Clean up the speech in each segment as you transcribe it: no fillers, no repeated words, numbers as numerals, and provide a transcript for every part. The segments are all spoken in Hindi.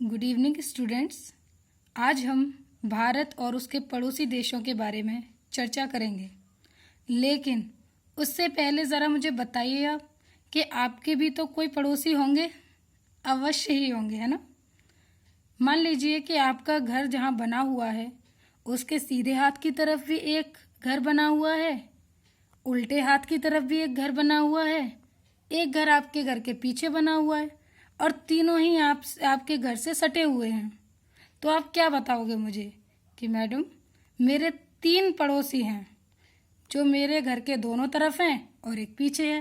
Good evening students. आज हम भारत और उसके पड़ोसी देशों के बारे में चर्चा करेंगे, लेकिन उससे पहले ज़रा मुझे बताइए आप कि आपके भी तो कोई पड़ोसी होंगे, अवश्य ही होंगे, है ना। मान लीजिए कि आपका घर जहाँ बना हुआ है उसके सीधे हाथ की तरफ भी एक घर बना हुआ है, उल्टे हाथ की तरफ भी एक घर बना हुआ है, एक घर आपके घर के पीछे बना हुआ है और तीनों ही आपके घर से सटे हुए हैं। तो आप क्या बताओगे मुझे कि मैडम मेरे 3 पड़ोसी हैं जो मेरे घर के दोनों तरफ हैं और एक पीछे है।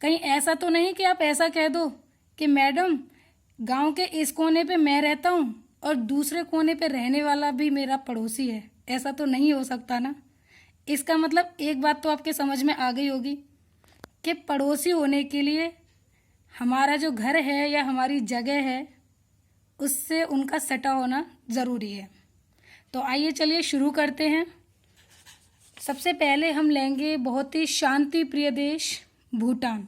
कहीं ऐसा तो नहीं कि आप ऐसा कह दो कि मैडम गांव के इस कोने पे मैं रहता हूँ और दूसरे कोने पे रहने वाला भी मेरा पड़ोसी है। ऐसा तो नहीं हो सकता ना। इसका मतलब एक बात तो आपके समझ में आ गई होगी कि पड़ोसी होने के लिए हमारा जो घर है या हमारी जगह है उससे उनका सटा होना ज़रूरी है। तो आइए चलिए शुरू करते हैं। सबसे पहले हम लेंगे बहुत ही शांति प्रिय देश भूटान,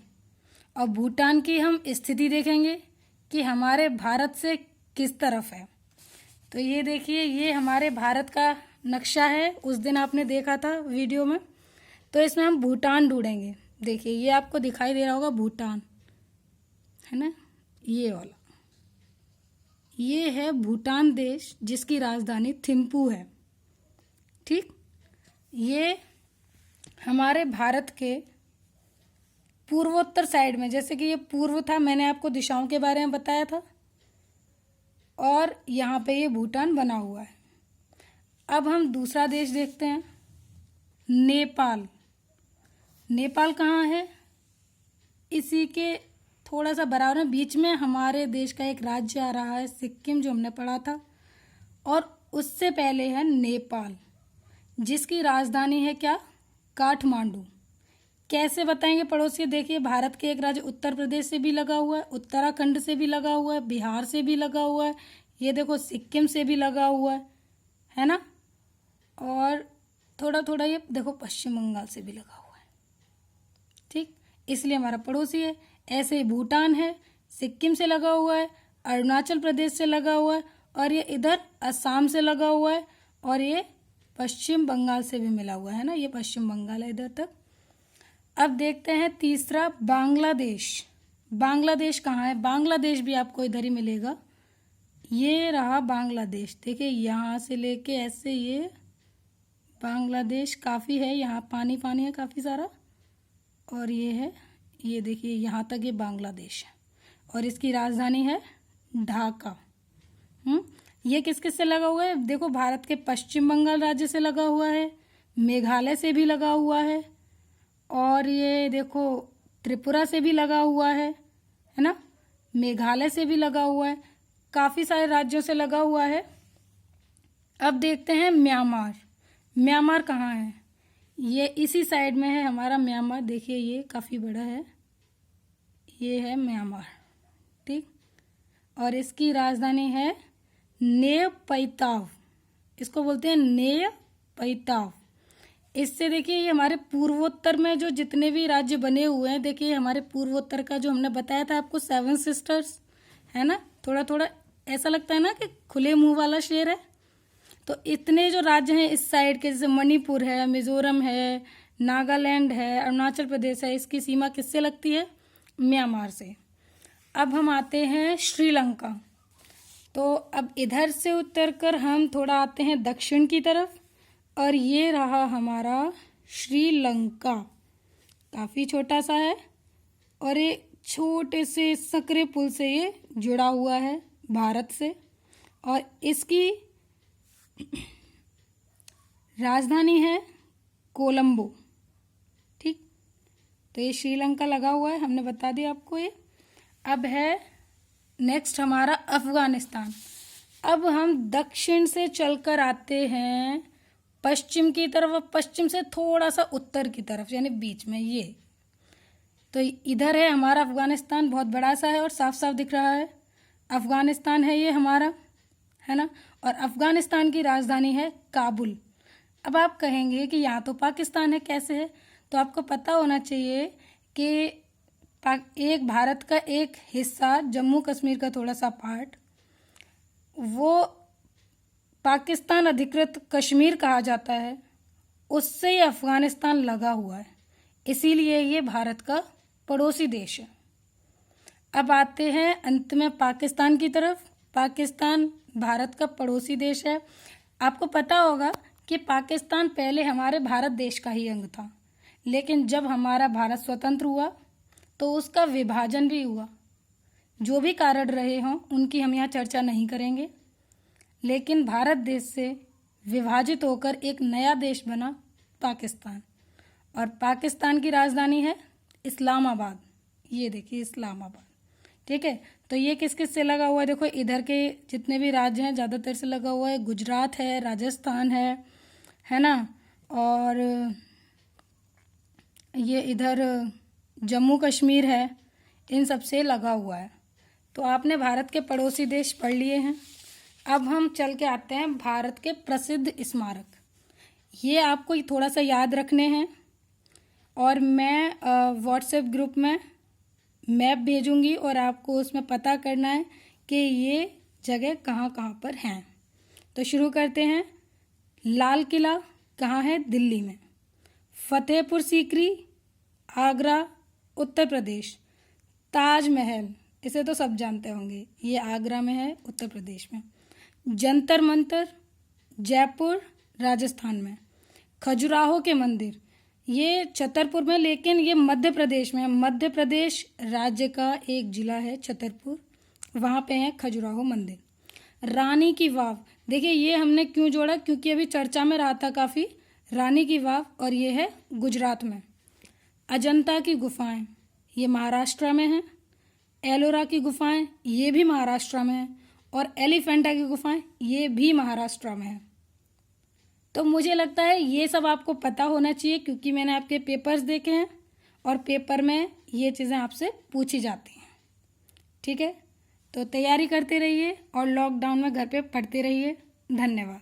और भूटान की हम स्थिति देखेंगे कि हमारे भारत से किस तरफ है। तो ये देखिए, ये हमारे भारत का नक्शा है, उस दिन आपने देखा था वीडियो में। तो इसमें हम भूटान ढूंढेंगे। देखिए ये आपको दिखाई दे रहा होगा भूटान, है ना, ये वाला। ये है भूटान देश जिसकी राजधानी थिम्पू है। ठीक, ये हमारे भारत के पूर्वोत्तर साइड में, जैसे कि ये पूर्व था, मैंने आपको दिशाओं के बारे में बताया था, और यहाँ पे ये भूटान बना हुआ है। अब हम दूसरा देश देखते हैं, नेपाल। नेपाल कहाँ है? इसी के थोड़ा सा बराबर में बीच में हमारे देश का एक राज्य आ रहा है, सिक्किम, जो हमने पढ़ा था। और उससे पहले है नेपाल, जिसकी राजधानी है क्या? काठमांडू। कैसे बताएंगे पड़ोसी? देखिए, भारत के एक राज्य उत्तर प्रदेश से भी लगा हुआ है, उत्तराखंड से भी लगा हुआ है, बिहार से भी लगा हुआ है, ये देखो सिक्किम से भी लगा हुआ है ना। और थोड़ा थोड़ा ये देखो पश्चिम बंगाल से भी लगा हुआ है। ठीक, इसलिए हमारा पड़ोसी है। ऐसे ही भूटान है, सिक्किम से लगा हुआ है, अरुणाचल प्रदेश से लगा हुआ है, और ये इधर असम से लगा हुआ है, और ये पश्चिम बंगाल से भी मिला हुआ है ना, ये पश्चिम बंगाल है इधर तक। अब देखते हैं तीसरा, बांग्लादेश। बांग्लादेश कहाँ है? बांग्लादेश भी आपको इधर ही मिलेगा। ये रहा बांग्लादेश। देखिए यहाँ से लेके ऐसे ये बांग्लादेश काफ़ी है, यहाँ पानी पानी है काफ़ी सारा, और ये है, ये देखिए यहाँ तक ये बांग्लादेश है, और इसकी राजधानी है ढाका। ये किस किस से लगा हुआ है? देखो, भारत के पश्चिम बंगाल राज्य से लगा हुआ है, मेघालय से भी लगा हुआ है, और ये देखो त्रिपुरा से भी लगा हुआ है ना, मेघालय से भी लगा हुआ है, काफ़ी सारे राज्यों से लगा हुआ है। अब देखते हैं म्यांमार। म्यांमार कहाँ है? ये इसी साइड में है हमारा म्यांमार। देखिए ये काफ़ी बड़ा है, ये है म्यांमार। ठीक, और इसकी राजधानी है नेपैताव। इसको बोलते हैं नेपैताव। इससे देखिए ये हमारे पूर्वोत्तर में जो जितने भी राज्य बने हुए हैं, देखिए हमारे पूर्वोत्तर का जो हमने बताया था आपको 7 सिस्टर्स, है ना। थोड़ा थोड़ा ऐसा लगता है ना कि खुले मुंह वाला शेर है। तो इतने जो राज्य हैं इस साइड के, जैसे मणिपुर है, मिजोरम है, नागालैंड है, अरुणाचल प्रदेश है, इसकी सीमा किससे लगती है? म्यांमार से। अब हम आते हैं श्रीलंका। तो अब इधर से उतर कर हम थोड़ा आते हैं दक्षिण की तरफ, और ये रहा हमारा श्रीलंका। काफ़ी छोटा सा है, और ये छोटे से सकरे पुल से ये जुड़ा हुआ है भारत से, और इसकी राजधानी है कोलंबो। ठीक, तो ये श्रीलंका लगा हुआ है, हमने बता दिया आपको ये। अब है नेक्स्ट हमारा अफगानिस्तान। अब हम दक्षिण से चलकर आते हैं पश्चिम की तरफ, और पश्चिम से थोड़ा सा उत्तर की तरफ, यानी बीच में ये। तो इधर है हमारा अफगानिस्तान, बहुत बड़ा सा है और साफ साफ दिख रहा है। अफगानिस्तान है ये हमारा, है ना। और अफगानिस्तान की राजधानी है काबुल। अब आप कहेंगे कि यहाँ तो पाकिस्तान है, कैसे है? तो आपको पता होना चाहिए कि एक भारत का एक हिस्सा, जम्मू कश्मीर का थोड़ा सा पार्ट, वो पाकिस्तान अधिकृत कश्मीर कहा जाता है, उससे ये अफ़गानिस्तान लगा हुआ है, इसीलिए ये भारत का पड़ोसी देश है। अब आते हैं अंत में पाकिस्तान की तरफ। पाकिस्तान भारत का पड़ोसी देश है। आपको पता होगा कि पाकिस्तान पहले हमारे भारत देश का ही अंग था, लेकिन जब हमारा भारत स्वतंत्र हुआ तो उसका विभाजन भी हुआ। जो भी कारण रहे हों उनकी हम यहाँ चर्चा नहीं करेंगे, लेकिन भारत देश से विभाजित होकर एक नया देश बना पाकिस्तान, और पाकिस्तान की राजधानी है इस्लामाबाद। ये देखिए इस्लामाबाद, ठीक है। तो ये किस किस से लगा हुआ है? देखो इधर के जितने भी राज्य हैं ज़्यादातर से लगा हुआ है। गुजरात है, राजस्थान है ना, और ये इधर जम्मू कश्मीर है, इन सब से लगा हुआ है। तो आपने भारत के पड़ोसी देश पढ़ लिए हैं। अब हम चल के आते हैं भारत के प्रसिद्ध स्मारक। ये आपको थोड़ा सा याद रखने हैं, और मैं व्हाट्सएप ग्रुप में मैप भेजूंगी और आपको उसमें पता करना है कि ये जगह कहाँ कहाँ पर हैं। तो शुरू करते हैं। लाल किला कहाँ है? दिल्ली में। फतेहपुर सीकरी आगरा उत्तर प्रदेश। ताजमहल, इसे तो सब जानते होंगे, ये आगरा में है, उत्तर प्रदेश में। जंतर मंतर जयपुर राजस्थान में। खजुराहो के मंदिर, ये छतरपुर में, लेकिन ये मध्य प्रदेश में है। मध्य प्रदेश राज्य का एक जिला है छतरपुर, वहाँ पे है खजुराहो मंदिर। रानी की वाव, देखिए ये हमने क्यों जोड़ा, क्योंकि अभी चर्चा में रहा था काफ़ी। रानी की वाव, और ये है गुजरात में। अजंता की गुफाएं, ये महाराष्ट्र में है। एलोरा की गुफाएं, ये भी महाराष्ट्र में है। और एलिफेंटा की गुफाएं, ये भी महाराष्ट्र में है। तो मुझे लगता है ये सब आपको पता होना चाहिए, क्योंकि मैंने आपके पेपर्स देखे हैं और पेपर में ये चीज़ें आपसे पूछी जाती हैं, ठीक है। तो तैयारी करते रहिए और लॉकडाउन में घर पे पढ़ते रहिए। धन्यवाद।